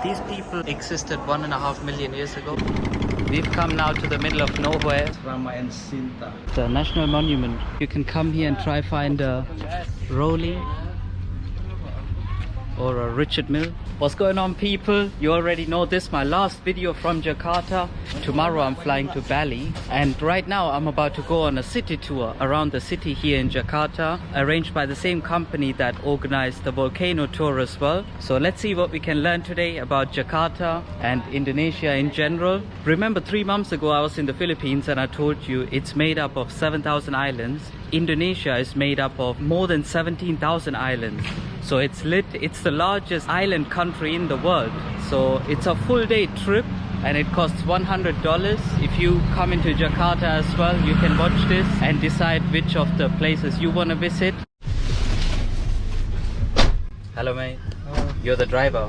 These people existed 1.5 million years ago. We've come now to the middle of nowhere. Rama and Sinta. The national monument. You can come here and try find a Rolling or a Richard Mill. What's going on, people? You already know this, my last video from Jakarta. Tomorrow I'm flying to Bali, and right now I'm about to go on a city tour around the city here in Jakarta, arranged by the same company that organized the volcano tour as well. So let's see what we can learn today about Jakarta and Indonesia in general. Remember, 3 months ago I was in the Philippines and I told you it's made up of 7,000 islands. Indonesia is made up of more than 17,000 islands. So it's the largest island country in the world. So it's a full day trip and it costs $100. If you come into Jakarta as well, you can watch this and decide which of the places you want to visit. Hello mate. Hello. You're the driver.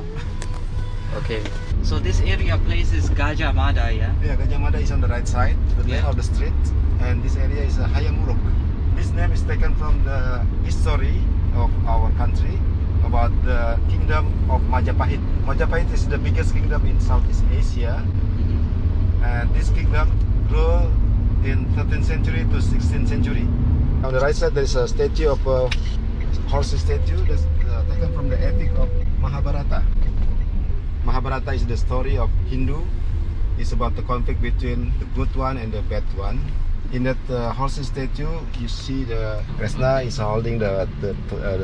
Okay. So this area place is Gajah Mada, yeah? Yeah, Gajah Mada is on the right side, the name of the street, and this area is Hayamuruk. This name is taken from the history of our country about the kingdom of Majapahit. Majapahit is the biggest kingdom in Southeast Asia, and this kingdom grew in 13th century to 16th century. On the right side there is a statue of a horse statue that's taken from the epic of Mahabharata. Mahabharata is the story of Hindu. It's about the conflict between the good one and the bad one. In that horse statue, you see the Krishna is holding the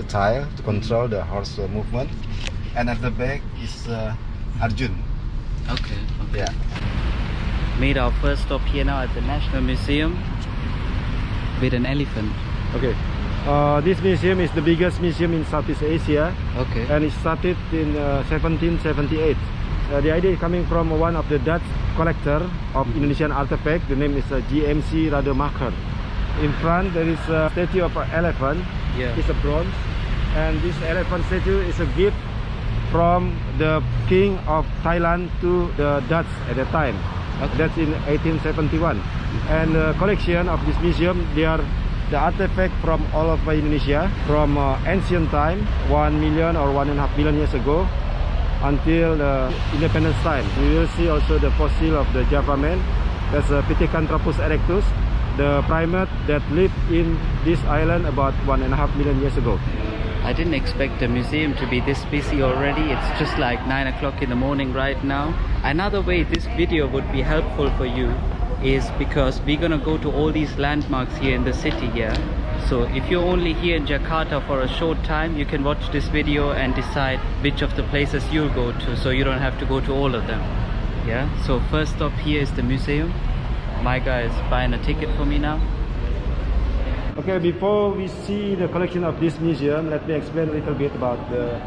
tile to control the horse movement, and at the back is Arjun. Okay. Yeah. Made our first stop here now at the National Museum with an elephant. Okay. This museum is the biggest museum in Southeast Asia. Okay. And it started in 1778. The idea is coming from one of the Dutch collector of Indonesian artifact. The name is GMC Rademacher. In front there is a statue of an elephant. Yeah. It's a bronze, and this elephant statue is a gift from the king of Thailand to the Dutch at the time. Okay. That's in 1871. And the collection of this museum, they are the artifact from all over Indonesia, from ancient time, 1 million or 1.5 million years ago, until the independence time. You will see also the fossil of the Java man. That's a Pithecanthropus erectus, the primate that lived in this island about 1.5 million years ago. I didn't expect the museum to be this busy already. It's just like 9 o'clock in the morning right now. Another way this video would be helpful for you is because we're gonna go to all these landmarks here in the city here. So if you're only here in Jakarta for a short time, you can watch this video and decide which of the places you'll go to, so you don't have to go to all of them. Yeah, so first stop here is the museum. My guy is buying a ticket for me now. Okay, before we see the collection of this museum, let me explain a little bit about the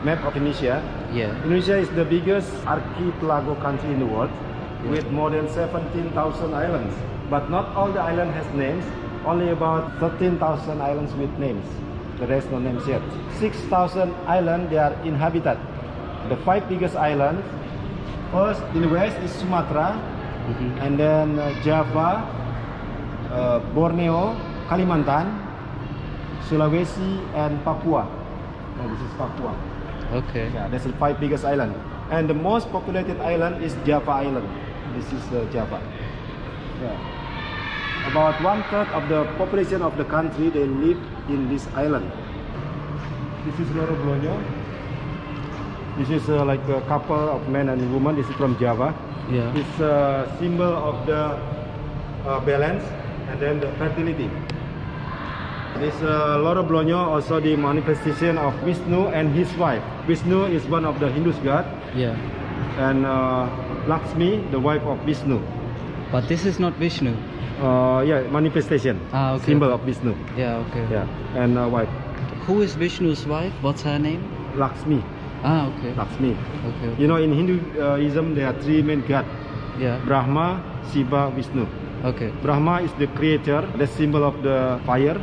map of Indonesia. Yeah. Indonesia is the biggest archipelago country in the world, with more than 17,000 islands. But not all the island has names. Only about 13,000 islands with names. The rest no names yet. 6,000 islands they are inhabited. The 5 biggest islands. First in the west is Sumatra, and then Java, Borneo, Kalimantan, Sulawesi, and Papua. Oh, this is Papua. Okay. Yeah, that's the 5 biggest island. And the most populated island is Java Island. This is Java. Yeah. About 1/3 of the population of the country, they live in this island. This is Loro Blonyo. This is like a couple of men and woman. This is from Java. Yeah. It's a symbol of the balance and then the fertility. This Loro Blonyo also the manifestation of Vishnu and his wife. Vishnu is one of the Hindu god. Yeah. And Lakshmi, the wife of Vishnu. But this is not Vishnu. Yeah, manifestation. Ah, okay. Symbol of Vishnu. Yeah, okay. Yeah, and wife. Who is Vishnu's wife? What's her name? Lakshmi. Ah, okay. Lakshmi. Okay. You know, in Hinduism there are 3 main gods: Yeah. Brahma, Shiva, Vishnu. Okay. Brahma is the creator, the symbol of the fire.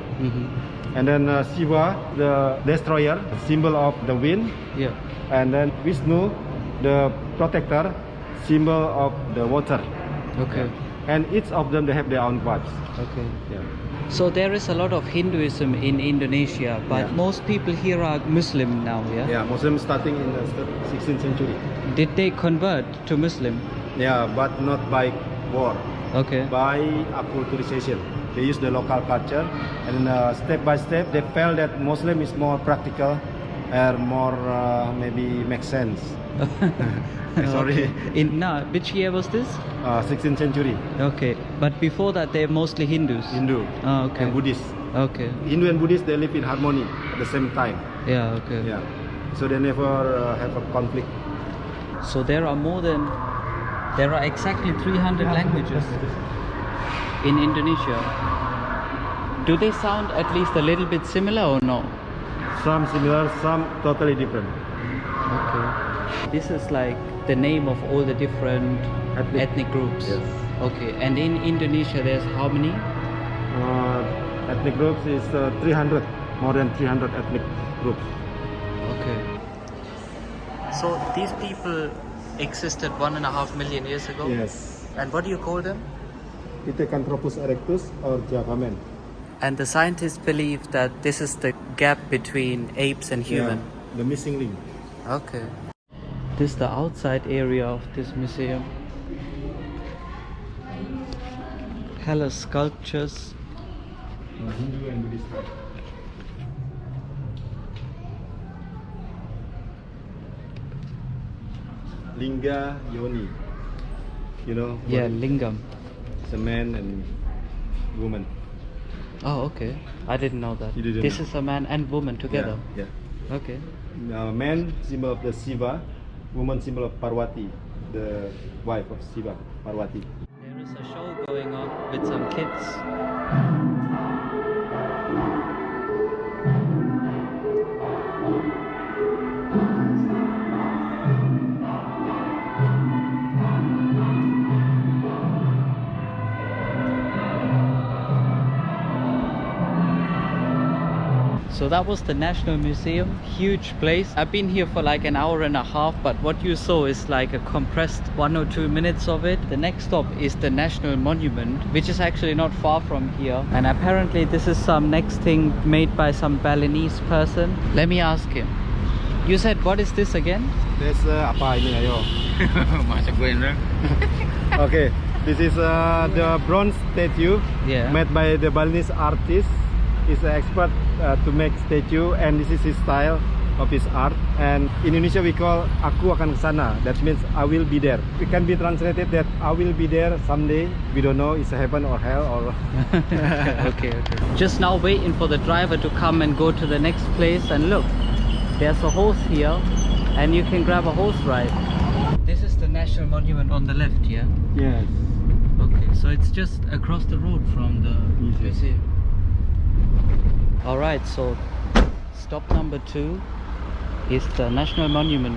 And then Shiva, the destroyer, symbol of the wind. Yeah. And then Vishnu, the protector, symbol of the water. Okay. and each of them they have their own gods. Okay. Yeah. So there is a lot of Hinduism in Indonesia, but Yeah. most people here are Muslim now, yeah? Yeah, Muslims starting in the 16th century. Did they convert to Muslim? Yeah, but not by war, Okay. by acculturation. They use the local culture, and step by step they felt that Muslim is more practical and more maybe makes sense. Sorry. Okay. Which year was this? 16th century. Okay. But before that, they're mostly Hindus. Hindu Oh, okay. and Buddhist. Okay. Hindu and Buddhist they live in harmony at the same time. Yeah. Okay. Yeah, so they never have a conflict. So there are exactly 300 languages in Indonesia. Do they sound at least a little bit similar or no? Some similar, some totally different. Okay. This is like the name of all the different ethnic groups. Yes. Okay. And in Indonesia, there's how many? Ethnic groups is 300, more than 300 ethnic groups. Okay. So these people existed 1.5 million years ago? Yes. And what do you call them? Pithecanthropus erectus or Javaman. And the scientists believe that this is the gap between apes and human. Yeah, the missing link. Okay. This is the outside area of this museum. Hella sculptures. Hindu and Buddhist. Linga Yoni. You know? Yeah, body. lingam. It's a man and woman. Oh, okay. I didn't know that. You didn't This know. is a man and woman together. Yeah. Okay. Man symbol of the Shiva, woman symbol of Parvati, the wife of Shiva, Parvati. There is a show going on with some kids. So that was the National Museum, huge place. I've been here for like an hour and a half, but what you saw is like a compressed 1 or 2 minutes of it. The next stop is the National Monument, which is actually not far from here. And apparently this is some next thing made by some Balinese person. Let me ask him. You said, what is this again? This apa ini ayo? Masa gue Indra? Okay, this is the bronze statue Yeah. made by the Balinese artist. He's an expert to make statue, and this is his style of his art. And in Indonesia we call aku akan kesana. That means I will be there. It can be translated that I will be there someday. We don't know it's heaven or hell or. Okay. Just now waiting for the driver to come and go to the next place, and look, there's a horse here and you can grab a horse ride. This is the National Monument on the left, yeah? Yes. Okay, so it's just across the road from the museum. Alright, so stop number 2 is the National Monument.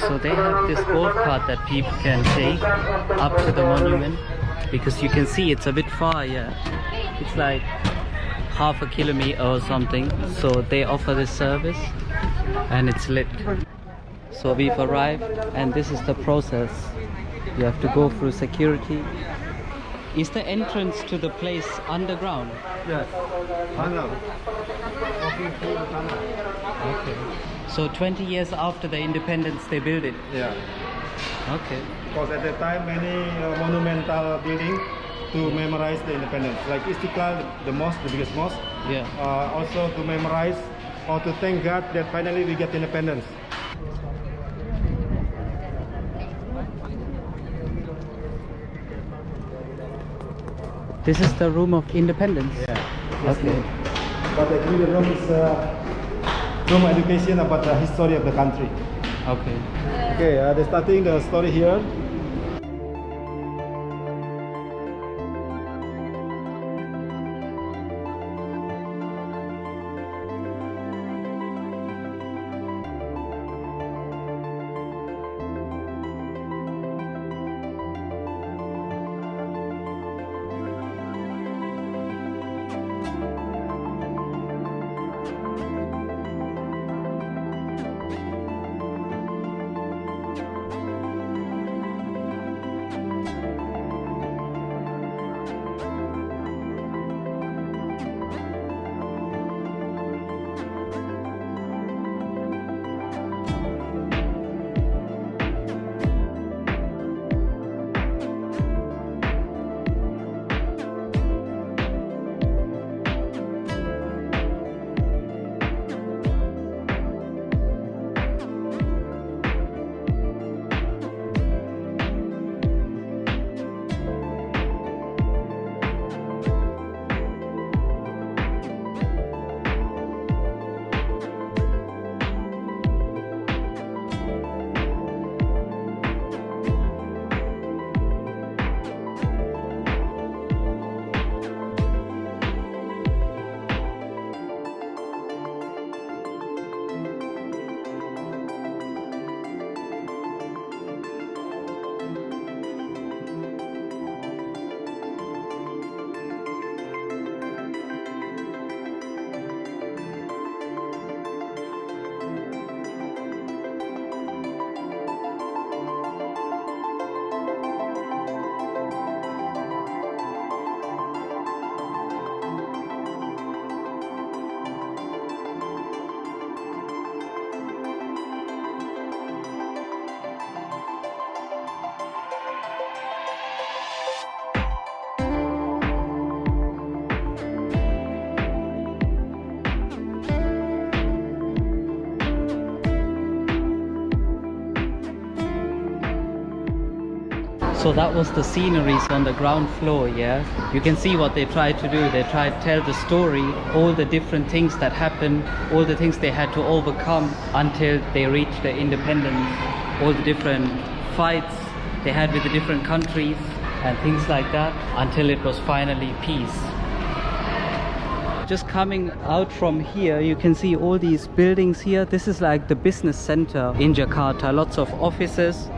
So they have this golf cart that people can take up to the monument, because you can see it's a bit far, yeah. It's like half a kilometer or something. So they offer this service and it's lit. So we've arrived and this is the process. You have to go through security. Is the entrance to the place underground? Yes. Tunnel. Walking through the tunnel. Okay. So 20 years after the independence they built it? Yeah. Okay. Because at that time many monumental building to memorize the independence, like Istiqlal, the mosque, the biggest mosque. Yeah. Also to memorize or to thank God that finally we get independence. This is the room of independence? Yeah. Okay. But actually the room is room education about the history of the country. Okay. Okay, they're starting the story here. So that was the sceneries on the ground floor, yeah? You can see what they tried to do. They tried to tell the story, all the different things that happened, all the things they had to overcome until they reached their independence, all the different fights they had with the different countries and things like that, until it was finally peace. Just coming out from here, you can see all these buildings here. This is like the business center in Jakarta, lots of offices.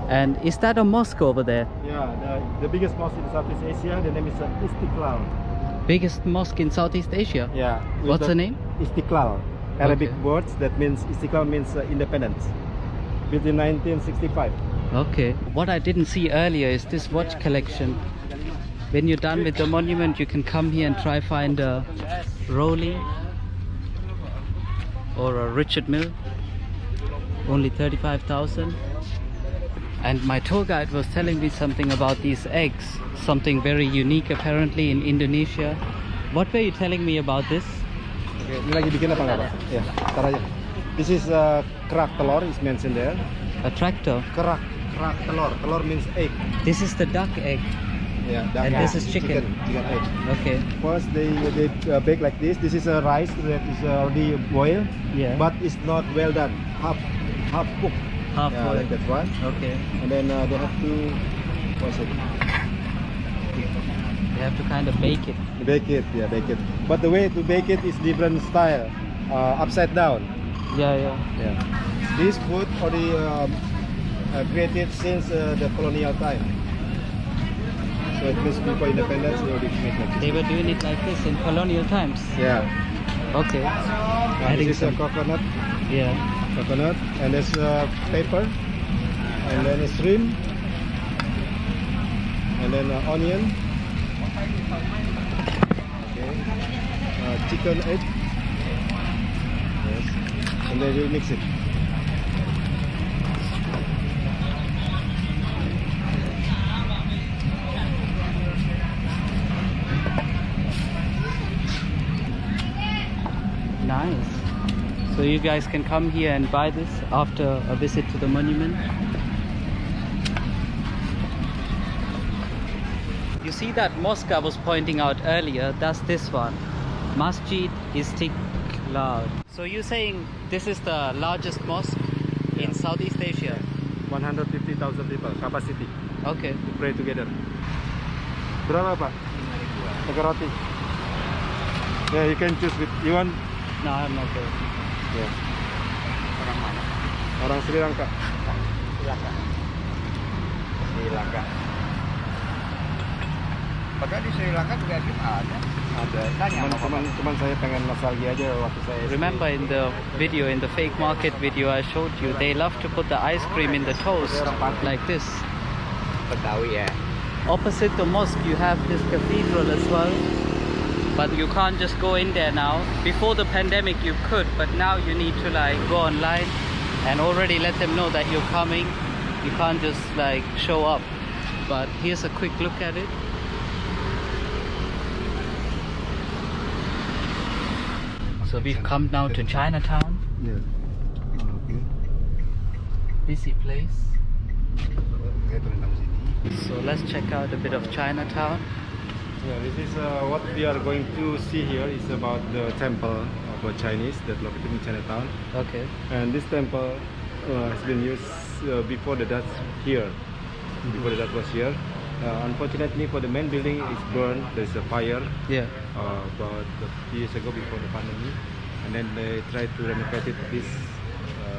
And is that a mosque over there? Yeah, the biggest mosque in Southeast Asia. The name is Istiqlal. Biggest mosque in Southeast Asia? Yeah. What's the name? Istiqlal. Arabic Okay. words that means Istiqlal means independence. Built in 1965. Okay. What I didn't see earlier is this watch collection. When you're done with the monument, you can come here and try find a Rolly or a Richard Mille. Only 35,000. And my tour guide was telling me something about these eggs, something very unique apparently in Indonesia. What were you telling me about this? Okay, ini lagi bikin apa nggak Pak? Ya, tar aja. This is kerak telur is mentioned there. A tractor. Kerak telur. Telur means egg. This is the duck egg. Yeah, And this is chicken. Chicken egg. Okay. First they bake like this. This is a rice that is already boiled, Yeah. but it's not well done. Half cooked. Half Yeah, boiled. like that one. Okay. And then they have to what's it? You have to kind of bake it. Bake it. Yeah, bake it. But the way to bake it is different style. Upside down. Yeah, yeah. Yeah. This food already created since the colonial time. So it means before independence they already made like They this. were doing it like this in colonial times. Yeah. Okay. Adding This is a some. coconut. Yeah. Coconut, and there's pepper, and then a shrimp, and then onion. Okay. Chicken egg. Yes. And then we'll mix it. Nice. So you guys can come here and buy this after a visit to the monument. You see that mosque I was pointing out earlier? That's this one. Masjid Istiqlal. So you're saying this is the largest mosque in Southeast Asia? 150,000 people capacity Okay. to pray together. Berapa Pak? Pakai roti. Yeah, you can choose with you want. No, I'm not there. Yeah. Orang mana? Orang Sri Lanka. Sri Lanka. Padahal di Sri Lanka juga ada. Ada. Tanya sama Cuman saya pengen nostalgia aja waktu saya. SD. Remember in the video, in the fake market video I showed you, they love to put the ice cream in the toast like this. Betawi ya. Opposite the mosque you have this cathedral as well, but you can't just go in there now. Before the pandemic you could, but now you need to like go online and already let them know that you're coming. You can't just like show up. But here's a quick look at it. So we've come now to Chinatown. Yeah. Okay. Busy place. Saya turun dari sini. So let's check out a bit of Chinatown. Yeah, this is what we are going to see here is about the temple of a Chinese that located in Chinatown. Okay. And this temple has been used before the Dutch here. Before the Dutch was here. Unfortunately, for the main building is burned. There's a fire Yeah. about a few years ago before the pandemic, and then they tried to renovate this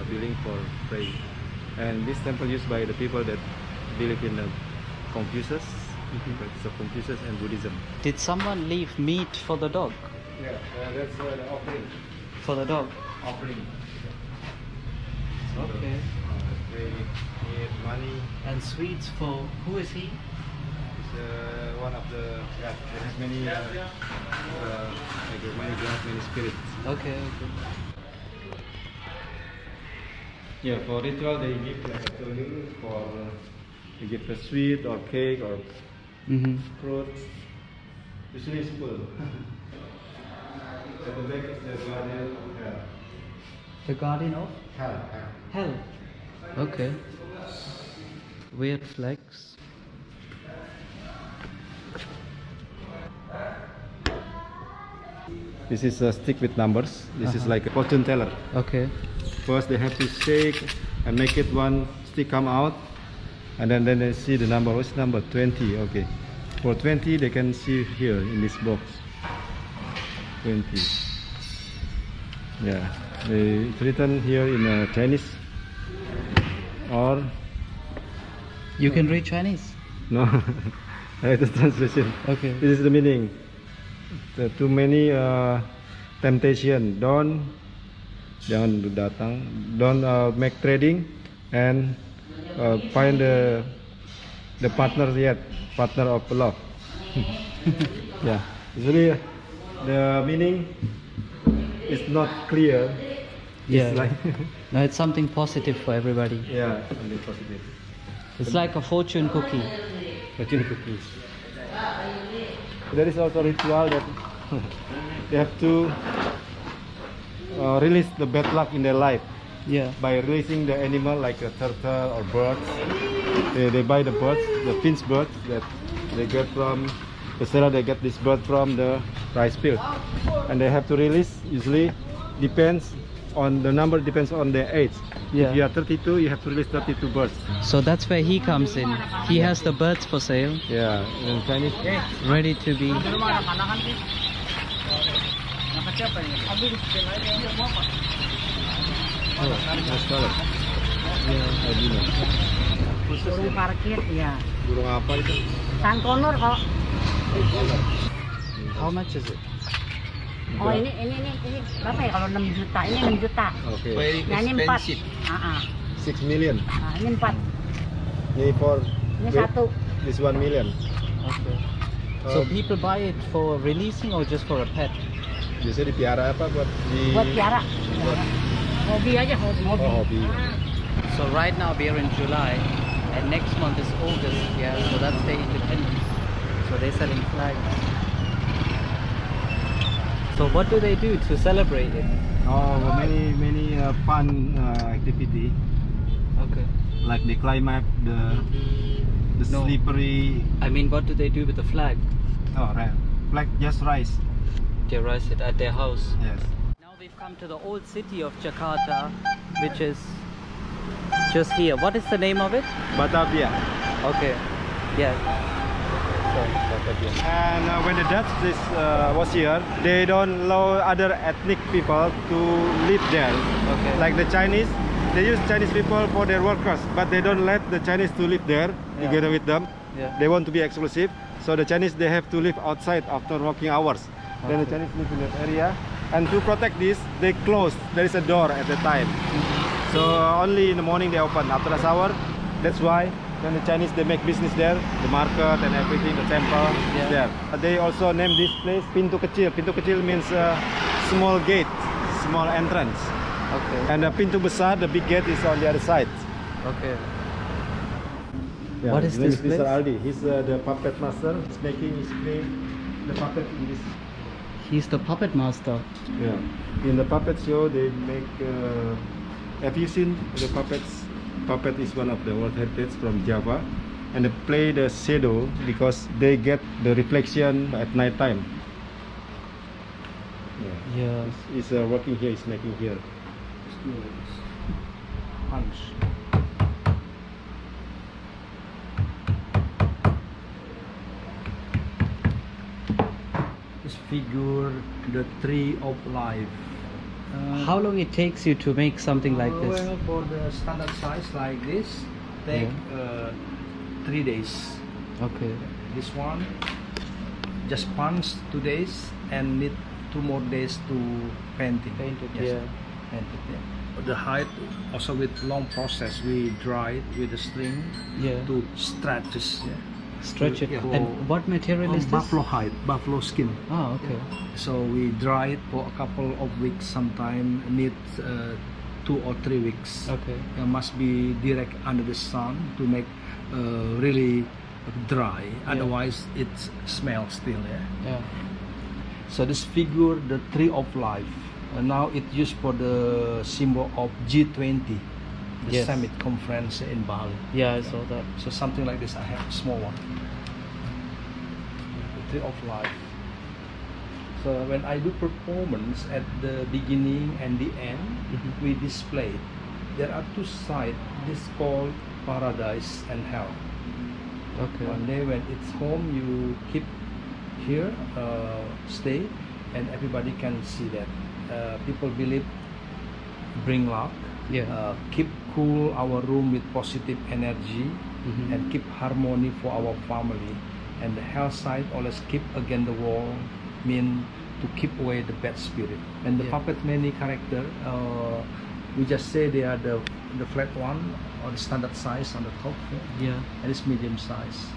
building for praying. And this temple used by the people that believe in the Confucius, practice of Confucius and Buddhism. Did someone leave meat for the dog? Yeah, that's the offering. For the dog? Offering. Okay. They need money. And sweets for who is he? It's one of the there is many many gods, many spirits. Okay, okay. Yeah, for ritual they give like I told you for they give a sweet or cake or fruits. Usually it's full. At the back is the guardian of hell. The guardian of Hell. hell. Okay. Weird flags. This is a stick with numbers. This is like a fortune teller. Okay. First they have to shake and make it one stick come out, and then they see the number. What's number? 20. Okay. For 20 they can see here in this box. 20. Yeah. It's written here in Chinese. Or You can read Chinese? no. It's translation. Okay. This is the meaning. Too many temptation. Jangan datang. Don't make trading and find the partner yet. Partner of love. Yeah. Usually the meaning is not clear. Yeah. It's like No, it's something positive for everybody. yeah, something positive. It's like a fortune cookie. Fortune cookies. There is also ritual that they have to release the bad luck in their life Yeah. by releasing the animal like a turtle or birds. They buy the birds, the finch birds that they get from the seller. They get this bird from the rice field, and they have to release. Usually, depends on the number. Depends on their age. Yeah. If you are 32, you have to release 32 birds. So that's where he comes in. He has the birds for sale, Yeah, in Chinese. ready to be. Oh, nice color. Yeah. Albino. Burung parkir ya. Burung apa itu? Sangkonur kok. How much is it? Oh ini berapa ya kalau 6 juta? Ini 6 juta. Okay. Nah ini 4. 6 million. Nah, ini 4. Ini for Ini 1. this 1 million. Okay. So people buy it for releasing or just for a pet? Biasanya dipiara apa buat di Buat piara. Hobi aja, hobi. Oh, hobi. So right now we are in July, and next month is August. Yeah, so that's their independence. So they're selling flags. So what do they do to celebrate it? Oh, many fun activity. Okay. Like they climb up the No. slippery. I mean, what do they do with the flag? Oh, right. Like just rice. They rise it at their house. Yes. Now we've come to the old city of Jakarta, which is just here. What is the name of it? Batavia. Okay. Yeah. And when the Dutch was here, they don't allow other ethnic people to live there. Okay. Like the Chinese, they use Chinese people for their workers, but they don't let the Chinese to live there Yeah. together with them. Yeah. They want to be exclusive, so the Chinese they have to live outside after working hours. Then the Okay. Chinese live in that area, and to protect this, they close. There is a door at the time, so only in the morning they open after the shower. That's why when the Chinese they make business there, the market and everything, the temple is Yeah. there. They also name this place Pintu Kecil. Pintu Kecil means small gate, small entrance, Okay. and the Pintu Besar, the big gate, is on the other side. Okay. Yeah, What is his name this Mr. place? Aldi. He's the puppet master. He's making his play the puppet in this. He's the puppet master. Yeah. In the puppet show, they make. Have you seen the puppets? Puppet is one of the world heritage from Java, and they play the shadow because they get the reflection at night time. Yeah. Yeah. He's working here. He's making here. Punch. This figure, the tree of life. How long it takes you to make something like this? Well, for the standard size like this, take 3 days. Okay. This one just punch 2 days and need 2 more days to paint it. Paint it, Yes, yeah. paint it, yeah. The height also with long process. We dry it with a string Yeah. to stretch this. Yeah. Stretch it. Yeah. And what material is this? Buffalo hide, buffalo skin. Oh, okay. So we dry it for a couple of weeks. Sometime need 2 or 3 weeks. Okay. It must be direct under the sun to make really dry. Otherwise, it smells still. Yeah. Yeah. So this figure, the tree of life. Now it used for the symbol of G20, the Yes. summit conference in Bali. Yeah, I saw that. So something like this. I have a small one. The tree of life. So when I do performance at the beginning and the end, we display. There are two sides. This called paradise and hell. Okay. One day when it's home, you keep here, stay, and everybody can see that. People believe bring luck. Yeah. Keep cool our room with positive energy, and keep harmony for our family. And the hell side always keep against the wall, mean to keep away the bad spirit. And the puppet many character, we just say they are the flat one or the standard size on the top. Yeah. And it's medium size,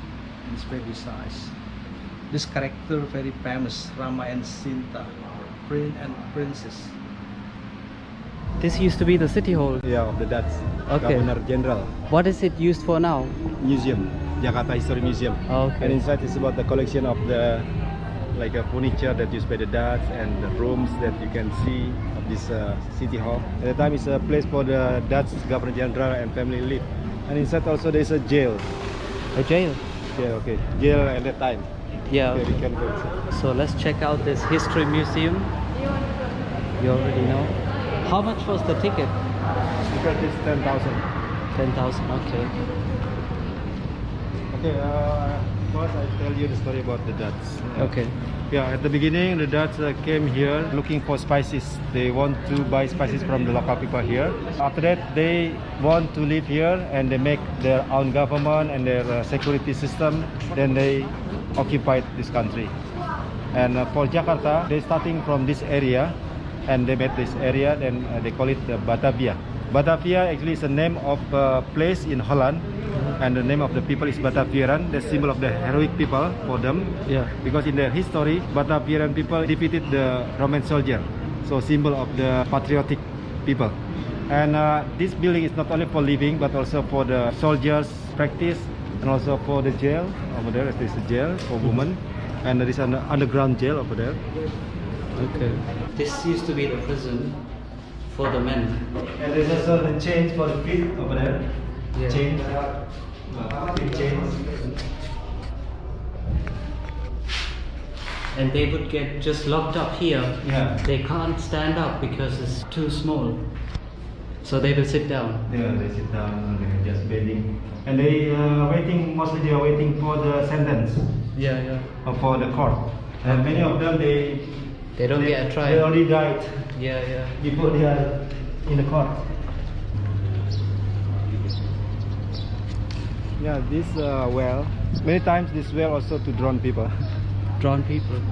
and it's baby size. This character very famous, Rama and Sinta, prince and princess. This used to be the city hall. Yeah, of the Dutch Okay. Governor General. What is it used for now? Museum, Jakarta History Museum. Okay. And inside is about the collection of the furniture that used by the Dutch and the rooms that you can see of this city hall. At the time it's a place for the Dutch Governor General and family live. And inside also there is a jail. A jail. Yeah, okay. Jail at that time. Yeah. Okay, we can go inside. So let's check out this history museum. You already know. How much was the ticket? Because it's 10,000. 10,000. Okay. Okay, first I tell you the story about the Dutch. Okay. Yeah, at the beginning the Dutch came here looking for spices. They want to buy spices from the local people here. After that they want to live here and they make their own government and their security system. Then they occupied this country. And for Jakarta, they starting from this area and they made this area, then they call it Batavia. Batavia actually is a name of a place in Holland, and the name of the people is Bataviaran, the symbol of the heroic people for them. Yeah. Because in their history, Bataviaran people defeated the Roman soldier, so symbol of the patriotic people. And this building is not only for living, but also for the soldiers' practice, and also for the jail. Over there, there is a jail for women, and there is an underground jail over there. Okay. This used to be the prison for the men. And there's also the chains for the feet over there. Yeah. Chains. Big chains. And they would get just locked up here. Yeah. They can't stand up because it's too small. So they will sit down. Yeah, they sit down and they're just bedding. And they waiting, mostly they are waiting for the sentence. Yeah, yeah. Or for the court. And many of them, They don't get a trial. They already died Yeah, yeah. before they are in the court. Yeah, this well, many times this well also to drown people. Drawn people.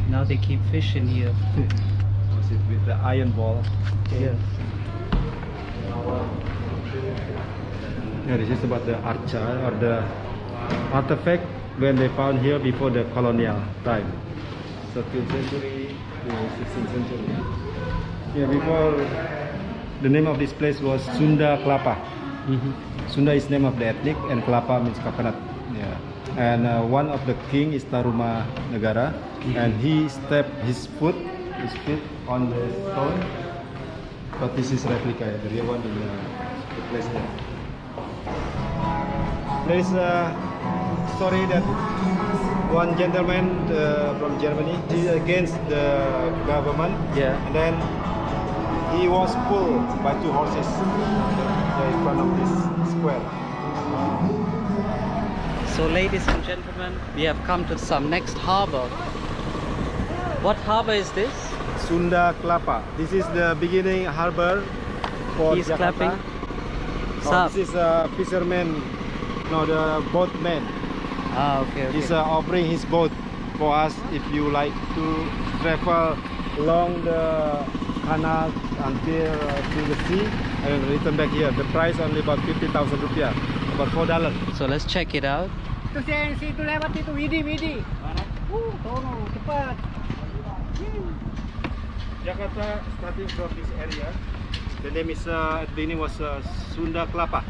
Now they keep fish in here. Was it with the iron ball? Yeah. Yeah, this is about the archa or the artifact when they found here before the colonial time. 13th century to 16th century. Yeah, before the name of this place was Sunda Kelapa. Sunda is name of the ethnic and Kelapa means coconut. Yeah. And one of the king is Taruma Negara, and he stepped his feet on the stone. But this is replica, the real one in the place there. There is a story that one gentleman from Germany, he against the government. Yeah. And then he was pulled by two horses in front of this square. So ladies and gentlemen, we have come to some next harbor. What harbor is this? Sunda Kelapa. This is the beginning harbor for He's Jakarta. clapping. Oh, Sup? this is a fisherman, no, the boatman. Ah, okay, okay. He's offering his boat for us if you like to travel along the canal until to the sea and return back here. The price only about 50,000 rupiah, about $4. So let's check it out. Itu si itu lewat itu Widi. Tolong cepat. Jakarta starting from this area. The name is at the beginning was Sunda Kelapa.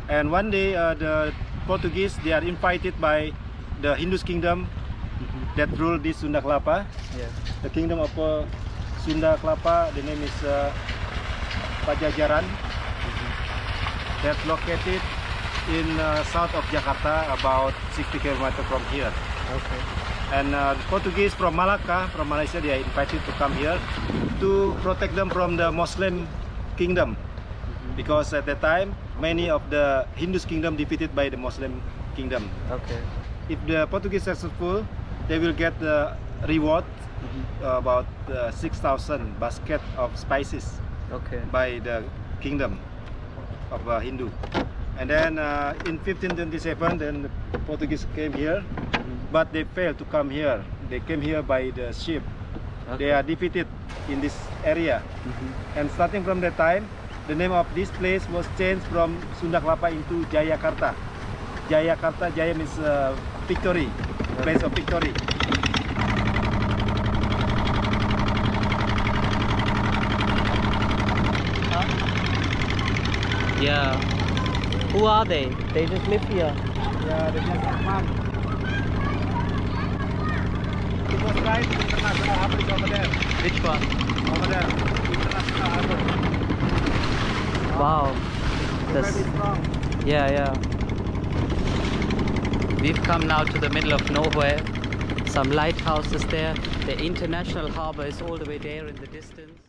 And one day the Portuguese, they are invited by the Hindus kingdom that rule this Sunda Kelapa. Yeah. The kingdom of Sunda Kelapa, the name is Pajajaran. That's located in south of Jakarta, about 60 km from here. Okay. And Portuguese from Malacca, from Malaysia, they are invited to come here to protect them from the Muslim kingdom. Because at that time, many of the Hindus kingdom defeated by the Muslim kingdom. Okay. If the Portuguese are successful, they will get the reward about 6,000 basket of spices Okay. by the kingdom of Hindu. And then in 1527, then the Portuguese came here, but they failed to come here. They came here by the ship. They are defeated in this area. And starting from that time, the name of this place was changed from Sunda Kelapa into Jayakarta. Jayakarta, Jaya means victory, place of victory. Yeah. Who are they? They just live here. Yeah, they just farm. It was right, International Harbour is over there. Which one? Over there, International Harbour. Wow. Very That's, strong. yeah. We've come now to the middle of nowhere. Some lighthouses there. The international harbor is all the way there in the distance.